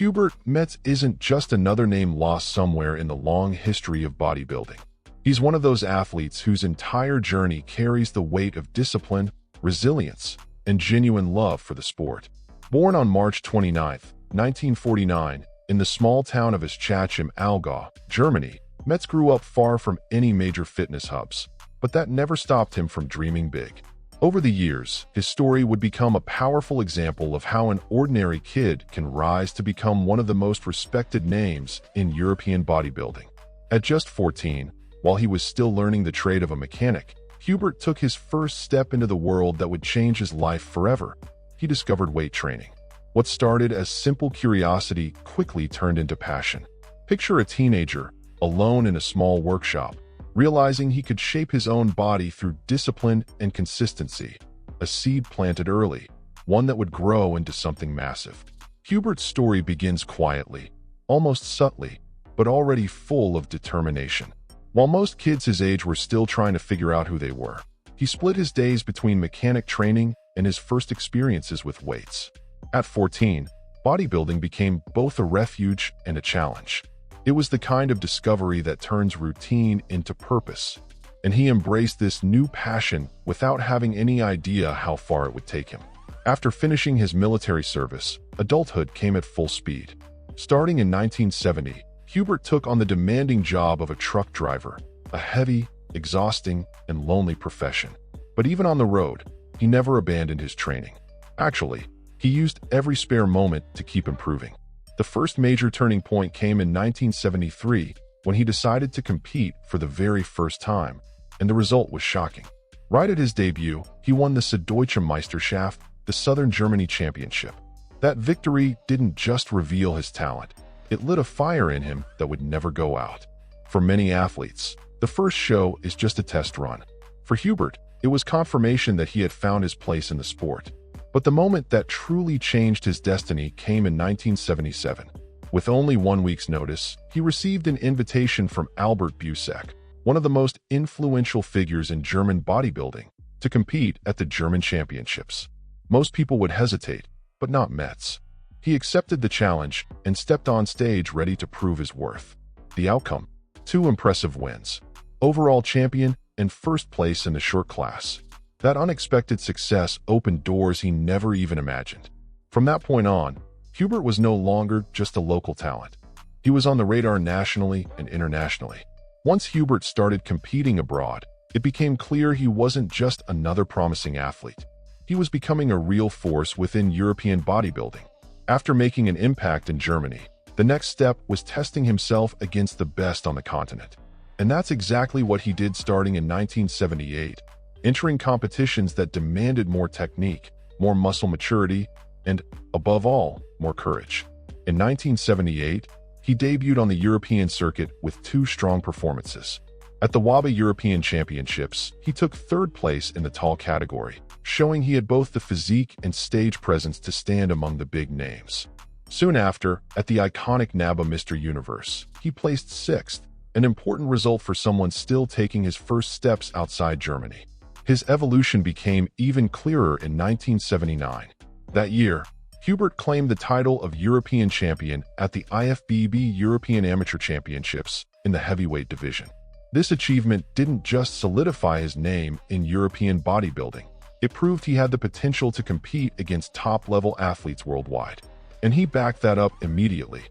Hubert Metz isn't just another name lost somewhere in the long history of bodybuilding. He's one of those athletes whose entire journey carries the weight of discipline, resilience, and genuine love for the sport. Born on March 29, 1949, in the small town of Ischachim, Allgäu, Germany, Metz grew up far from any major fitness hubs, but that never stopped him from dreaming big. Over the years, his story would become a powerful example of how an ordinary kid can rise to become one of the most respected names in European bodybuilding. At just 14, while he was still learning the trade of a mechanic, Hubert took his first step into the world that would change his life forever. He discovered weight training. What started as simple curiosity quickly turned into passion. Picture a teenager, alone in a small workshop, realizing he could shape his own body through discipline and consistency. A seed planted early, one that would grow into something massive. Hubert's story begins quietly, almost subtly, but already full of determination. While most kids his age were still trying to figure out who they were, he split his days between mechanic training and his first experiences with weights. At 14, bodybuilding became both a refuge and a challenge. It was the kind of discovery that turns routine into purpose, and he embraced this new passion without having any idea how far it would take him. After finishing his military service, adulthood came at full speed. Starting in 1970, Hubert took on the demanding job of a truck driver, a heavy, exhausting, and lonely profession. But even on the road, he never abandoned his training. Actually, he used every spare moment to keep improving. The first major turning point came in 1973 when he decided to compete for the very first time, and the result was shocking. Right at his debut, he won the Süddeutsche Meisterschaft, the Southern Germany Championship. That victory didn't just reveal his talent, it lit a fire in him that would never go out. For many athletes, the first show is just a test run. For Hubert, it was confirmation that he had found his place in the sport. But the moment that truly changed his destiny came in 1977. With only 1 week's notice, he received an invitation from Albert Busak, one of the most influential figures in German bodybuilding, to compete at the German Championships. Most people would hesitate, but not Metz. He accepted the challenge and stepped on stage ready to prove his worth. The outcome? 2 impressive wins: overall champion and first place in the short class. That unexpected success opened doors he never even imagined. From that point on, Hubert was no longer just a local talent. He was on the radar nationally and internationally. Once Hubert started competing abroad, it became clear he wasn't just another promising athlete. He was becoming a real force within European bodybuilding. After making an impact in Germany, the next step was testing himself against the best on the continent. And that's exactly what he did starting in 1978, entering competitions that demanded more technique, more muscle maturity, and, above all, more courage. In 1978, he debuted on the European circuit with 2 strong performances. At the WABA European Championships, he took 3rd place in the tall category, showing he had both the physique and stage presence to stand among the big names. Soon after, at the iconic NABA Mr. Universe, he placed 6th, an important result for someone still taking his first steps outside Germany. His evolution became even clearer in 1979. That year, Hubert claimed the title of European champion at the IFBB European Amateur Championships in the heavyweight division. This achievement didn't just solidify his name in European bodybuilding. It proved he had the potential to compete against top-level athletes worldwide. And he backed that up immediately.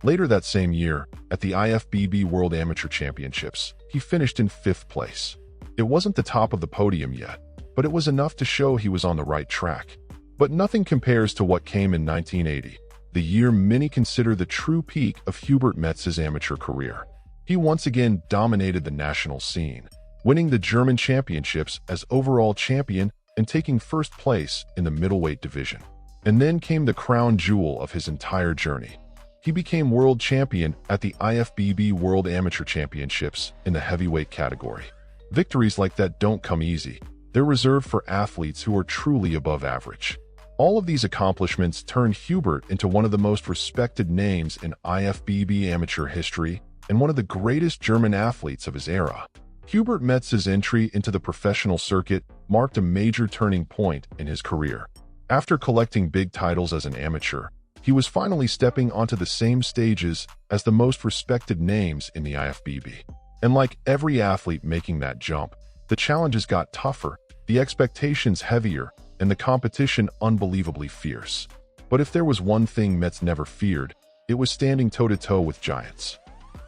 Later that same year, at the IFBB World Amateur Championships, he finished in 5th place. It wasn't the top of the podium yet, but it was enough to show he was on the right track. But nothing compares to what came in 1980, the year many consider the true peak of Hubert Metz's amateur career. He once again dominated the national scene, winning the German championships as overall champion and taking 1st place in the middleweight division. And then came the crown jewel of his entire journey. He became world champion at the IFBB World Amateur Championships in the heavyweight category. Victories like that don't come easy. They're reserved for athletes who are truly above average. All of these accomplishments turned Hubert into one of the most respected names in IFBB amateur history and one of the greatest German athletes of his era. Hubert Metz's entry into the professional circuit marked a major turning point in his career. After collecting big titles as an amateur, He was finally stepping onto the same stages as the most respected names in the IFBB. And like every athlete making that jump, the challenges got tougher, the expectations heavier, and the competition unbelievably fierce. But if there was one thing Metz never feared, it was standing toe-to-toe with giants.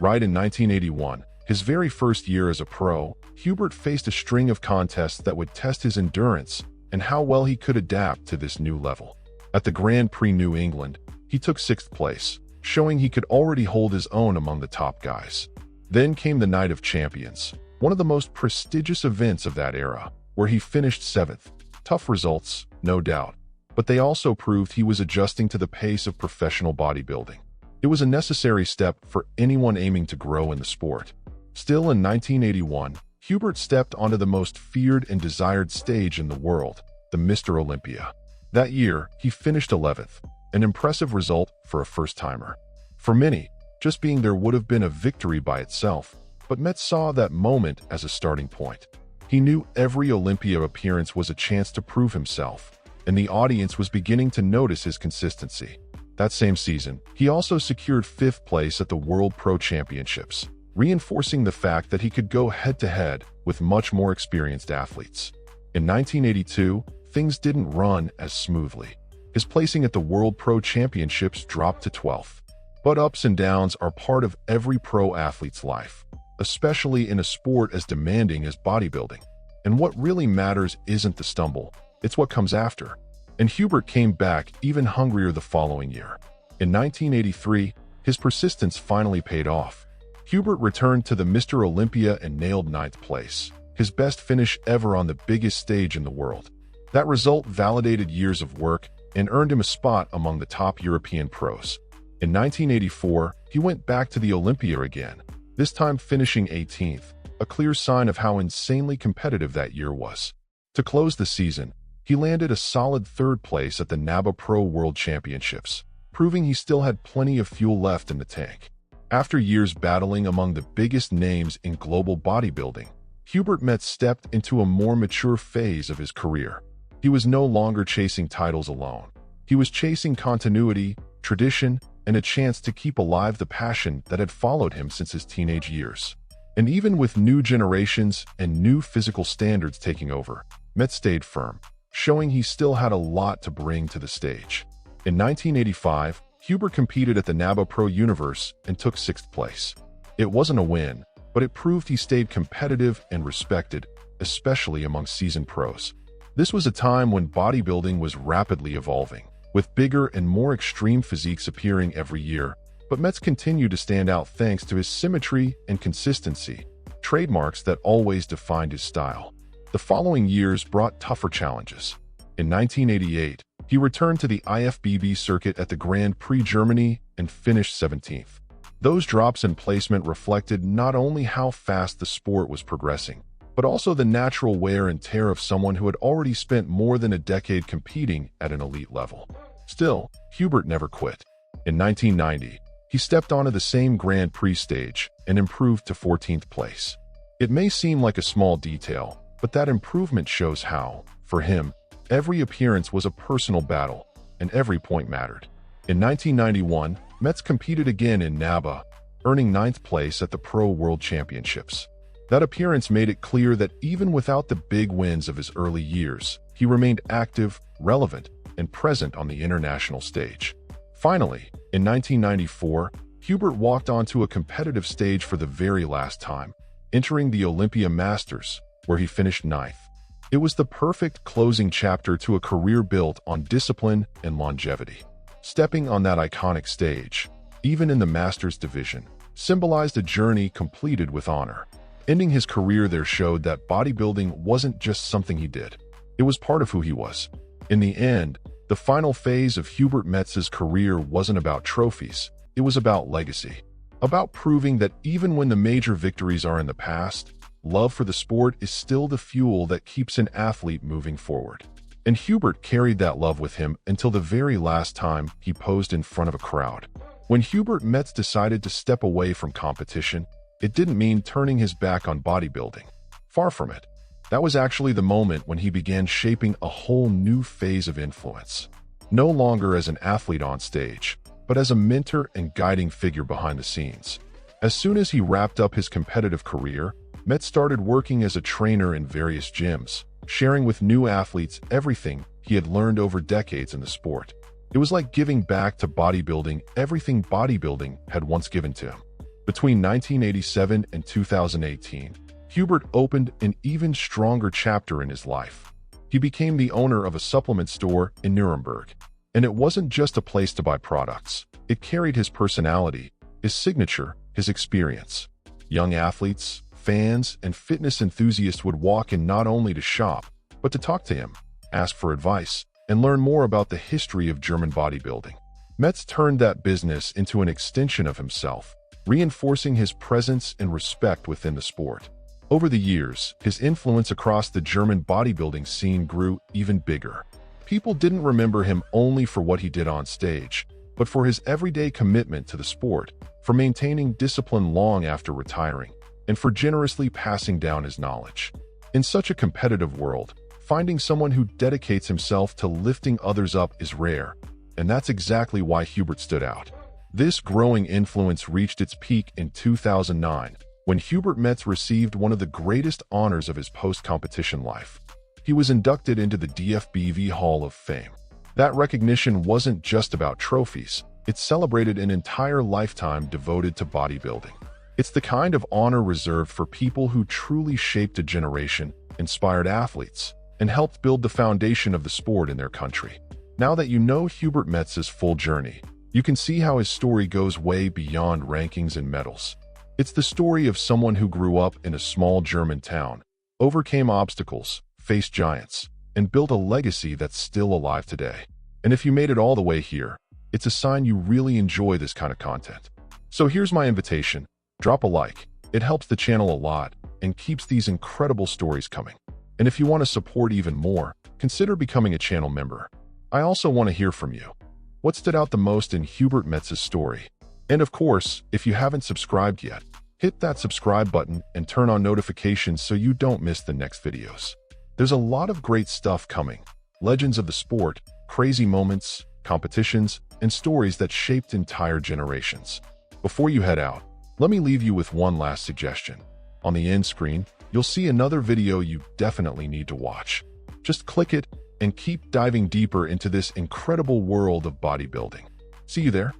Right in 1981, his very first year as a pro, Hubert faced a string of contests that would test his endurance and how well he could adapt to this new level. At the Grand Prix New England, he took 6th place, showing he could already hold his own among the top guys. Then came the Night of Champions, one of the most prestigious events of that era, where he finished 7th. Tough results, no doubt, but they also proved he was adjusting to the pace of professional bodybuilding. It was a necessary step for anyone aiming to grow in the sport. Still in 1981, Hubert stepped onto the most feared and desired stage in the world, the Mr. Olympia. That year, he finished 11th, an impressive result for a first-timer. For many, just being there would have been a victory by itself, but Metz saw that moment as a starting point. He knew every Olympia appearance was a chance to prove himself, and the audience was beginning to notice his consistency. That same season, he also secured 5th place at the World Pro Championships, reinforcing the fact that he could go head-to-head with much more experienced athletes. In 1982, things didn't run as smoothly. His placing at the World Pro Championships dropped to 12th. But ups and downs are part of every pro athlete's life, especially in a sport as demanding as bodybuilding. And what really matters isn't the stumble, it's what comes after. And Hubert came back even hungrier the following year. In 1983, his persistence finally paid off. Hubert returned to the Mr. Olympia and nailed 9th place, his best finish ever on the biggest stage in the world. That result validated years of work and earned him a spot among the top European pros. In 1984, he went back to the Olympia again, this time finishing 18th, a clear sign of how insanely competitive that year was. To close the season, he landed a solid 3rd place at the NABA Pro World Championships, proving he still had plenty of fuel left in the tank. After years battling among the biggest names in global bodybuilding, Hubert Metz stepped into a more mature phase of his career. He was no longer chasing titles alone. He was chasing continuity, tradition, and a chance to keep alive the passion that had followed him since his teenage years. And even with new generations and new physical standards taking over, Metz stayed firm, showing he still had a lot to bring to the stage. In 1985, Hubert competed at the NABA Pro Universe and took 6th place. It wasn't a win, but it proved he stayed competitive and respected, especially among seasoned pros. This was a time when bodybuilding was rapidly evolving, with bigger and more extreme physiques appearing every year, but Metz continued to stand out thanks to his symmetry and consistency, trademarks that always defined his style. The following years brought tougher challenges. In 1988, he returned to the IFBB circuit at the Grand Prix Germany and finished 17th. Those drops in placement reflected not only how fast the sport was progressing, but also the natural wear and tear of someone who had already spent more than a decade competing at an elite level. Still, Hubert never quit. In 1990, he stepped onto the same Grand Prix stage and improved to 14th place. It may seem like a small detail, but that improvement shows how, for him, every appearance was a personal battle, and every point mattered. In 1991, Metz competed again in NABA, earning 9th place at the Pro World Championships. That appearance made it clear that even without the big wins of his early years, he remained active, relevant, and present on the international stage. Finally, in 1994, Hubert walked onto a competitive stage for the very last time, entering the Olympia Masters, where he finished 9th. It was the perfect closing chapter to a career built on discipline and longevity. Stepping on that iconic stage, even in the Masters division, symbolized a journey completed with honor. Ending his career there showed that bodybuilding wasn't just something he did. It was part of who he was. In the end, the final phase of Hubert Metz's career wasn't about trophies. It was about legacy. About proving that even when the major victories are in the past, love for the sport is still the fuel that keeps an athlete moving forward. And Hubert carried that love with him until the very last time he posed in front of a crowd. When Hubert Metz decided to step away from competition, it didn't mean turning his back on bodybuilding. Far from it. That was actually the moment when he began shaping a whole new phase of influence. No longer as an athlete on stage, but as a mentor and guiding figure behind the scenes. As soon as he wrapped up his competitive career, Metz started working as a trainer in various gyms, sharing with new athletes everything he had learned over decades in the sport. It was like giving back to bodybuilding everything bodybuilding had once given to him. Between 1987 and 2018, Hubert opened an even stronger chapter in his life. He became the owner of a supplement store in Nuremberg. And it wasn't just a place to buy products. It carried his personality, his signature, his experience. Young athletes, fans, and fitness enthusiasts would walk in not only to shop, but to talk to him, ask for advice, and learn more about the history of German bodybuilding. Metz turned that business into an extension of himself, reinforcing his presence and respect within the sport. Over the years, his influence across the German bodybuilding scene grew even bigger. People didn't remember him only for what he did on stage, but for his everyday commitment to the sport, for maintaining discipline long after retiring, and for generously passing down his knowledge. In such a competitive world, finding someone who dedicates himself to lifting others up is rare, and that's exactly why Hubert stood out. This growing influence reached its peak in 2009, when Hubert Metz received one of the greatest honors of his post-competition life. He was inducted into the DFBV Hall of Fame. That recognition wasn't just about trophies, it celebrated an entire lifetime devoted to bodybuilding. It's the kind of honor reserved for people who truly shaped a generation, inspired athletes, and helped build the foundation of the sport in their country. Now that you know Hubert Metz's full journey, you can see how his story goes way beyond rankings and medals. It's the story of someone who grew up in a small German town, overcame obstacles, faced giants, and built a legacy that's still alive today. And if you made it all the way here, it's a sign you really enjoy this kind of content. So here's my invitation. Drop a like. It helps the channel a lot and keeps these incredible stories coming. And if you want to support even more, consider becoming a channel member. I also want to hear from you. What stood out the most in Hubert Metz's story? And of course, if you haven't subscribed yet, hit that subscribe button and turn on notifications so you don't miss the next videos. There's a lot of great stuff coming. Legends of the sport, crazy moments, competitions, and stories that shaped entire generations. Before you head out, let me leave you with one last suggestion. On the end screen, you'll see another video you definitely need to watch. Just click it and keep diving deeper into this incredible world of bodybuilding. See you there.